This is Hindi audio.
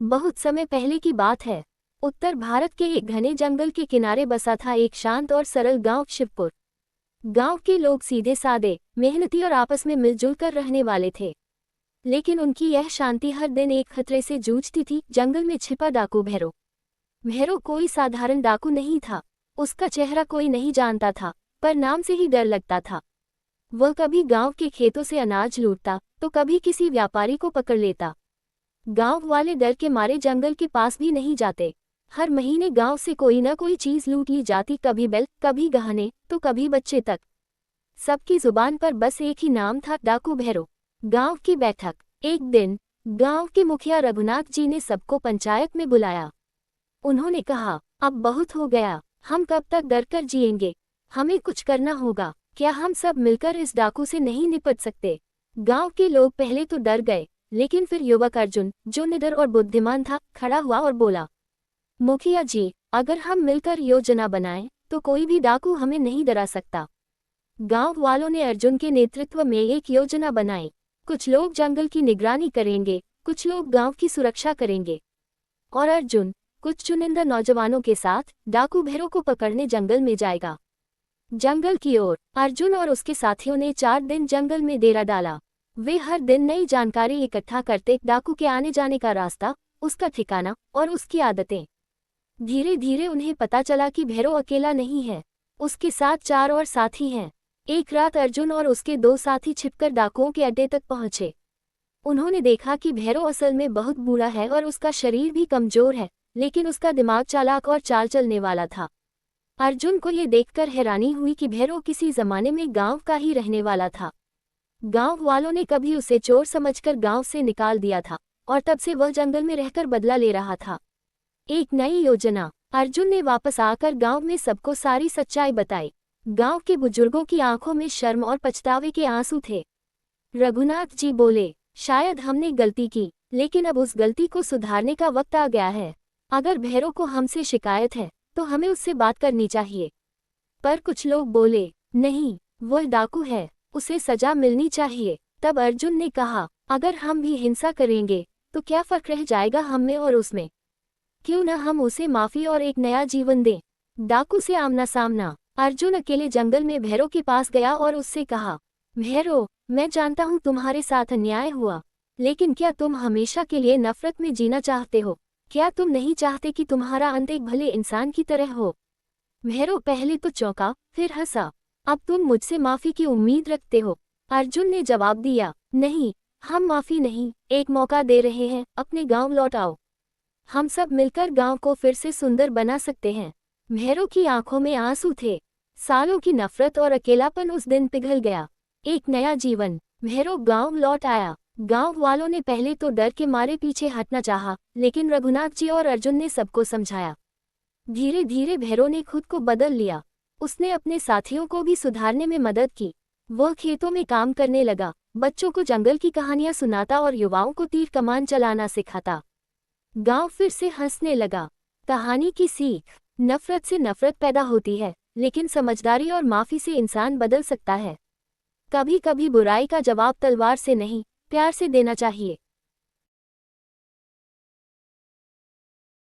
बहुत समय पहले की बात है। उत्तर भारत के एक घने जंगल के किनारे बसा था एक शांत और सरल गांव शिवपुर। गांव के लोग सीधे सादे, मेहनती और आपस में मिलजुल कर रहने वाले थे। लेकिन उनकी यह शांति हर दिन एक खतरे से जूझती थी, जंगल में छिपा डाकू भैरो। भैरो कोई साधारण डाकू नहीं था। उसका चेहरा कोई नहीं जानता था, पर नाम से ही डर लगता था। वह कभी गांव के खेतों से अनाज लूटता, तो कभी किसी व्यापारी को पकड़ लेता। गांव वाले डर के मारे जंगल के पास भी नहीं जाते। हर महीने गांव से कोई न कोई चीज लूट ली जाती, कभी बैल, कभी गहने, तो कभी बच्चे तक। सबकी जुबान पर बस एक ही नाम था, डाकू भैरो। गांव की बैठक। एक दिन गांव के मुखिया रघुनाथ जी ने सबको पंचायत में बुलाया। उन्होंने कहा, अब बहुत हो गया, हम कब तक डरकर जिएंगे? हमें कुछ करना होगा। क्या हम सब मिलकर इस डाकू से नहीं निपट सकते? गांव के लोग पहले तो डर गए, लेकिन फिर युवक अर्जुन, जो निडर और बुद्धिमान था, खड़ा हुआ और बोला, मुखिया जी, अगर हम मिलकर योजना बनाएं, तो कोई भी डाकू हमें नहीं डरा सकता। गांव वालों ने अर्जुन के नेतृत्व में एक योजना बनाई। कुछ लोग जंगल की निगरानी करेंगे, कुछ लोग गांव की सुरक्षा करेंगे, और अर्जुन कुछ चुनिंदा नौजवानों के साथ डाकू भैरों को पकड़ने जंगल में जाएगा। जंगल की ओर अर्जुन और उसके साथियों ने 4 दिन जंगल में डेरा डाला। वे हर दिन नई जानकारी इकट्ठा करते, डाकू के आने जाने का रास्ता, उसका ठिकाना और उसकी आदतें। धीरे धीरे उन्हें पता चला कि भैरो अकेला नहीं है, उसके साथ 4 और साथी हैं। एक रात अर्जुन और उसके 2 साथी छिपकर डाकुओं के अड्डे तक पहुंचे। उन्होंने देखा कि भैरो असल में बहुत बूढ़ा है और उसका शरीर भी कमजोर है, लेकिन उसका दिमाग चालाक और चाल चलने वाला था। अर्जुन को ये देखकर हैरानी हुई कि भैरो किसी जमाने में गांव का ही रहने वाला था। गांव वालों ने कभी उसे चोर समझकर गांव से निकाल दिया था, और तब से वह जंगल में रहकर बदला ले रहा था। एक नई योजना। अर्जुन ने वापस आकर गांव में सबको सारी सच्चाई बताई। गांव के बुजुर्गों की आंखों में शर्म और पछतावे के आंसू थे। रघुनाथ जी बोले, शायद हमने गलती की, लेकिन अब उस गलती को सुधारने का वक्त आ गया है। अगर भैरो को हमसे शिकायत है, तो हमें उससे बात करनी चाहिए। पर कुछ लोग बोले, नहीं, वह डाकू है, उसे सजा मिलनी चाहिए। तब अर्जुन ने कहा, अगर हम भी हिंसा करेंगे, तो क्या फर्क रह जाएगा हम में और उसमें? क्यों न हम उसे माफी और एक नया जीवन दें। डाकू से आमना सामना। अर्जुन अकेले जंगल में भैरो के पास गया और उससे कहा, भैरो, मैं जानता हूँ तुम्हारे साथ अन्याय हुआ, लेकिन क्या तुम हमेशा के लिए नफरत में जीना चाहते हो? क्या तुम नहीं चाहते कि तुम्हारा अंत एक भले इंसान की तरह हो? भैरो पहले तो चौंका, फिर हंसा। अब तुम मुझसे माफी की उम्मीद रखते हो? अर्जुन ने जवाब दिया, नहीं, हम माफी नहीं, एक मौका दे रहे हैं, अपने गांव लौट आओ। हम सब मिलकर गांव को फिर से सुंदर बना सकते हैं। भैरो की आंखों में आंसू थे। सालों की नफरत और अकेलापन उस दिन पिघल गया। एक नया जीवन। भैरो गांव लौट आया। गांव वालों ने पहले तो डर के मारे पीछे हटना चाहा, लेकिन रघुनाथ जी और अर्जुन ने सबको समझाया। धीरे धीरे भैरो ने खुद को बदल लिया। उसने अपने साथियों को भी सुधारने में मदद की। वह खेतों में काम करने लगा, बच्चों को जंगल की कहानियां सुनाता और युवाओं को तीर कमान चलाना सिखाता। गांव फिर से हंसने लगा। कहानी की सीख। नफरत से नफरत पैदा होती है, लेकिन समझदारी और माफी से इंसान बदल सकता है। कभी कभी बुराई का जवाब तलवार से नहीं, प्यार से देना चाहिए।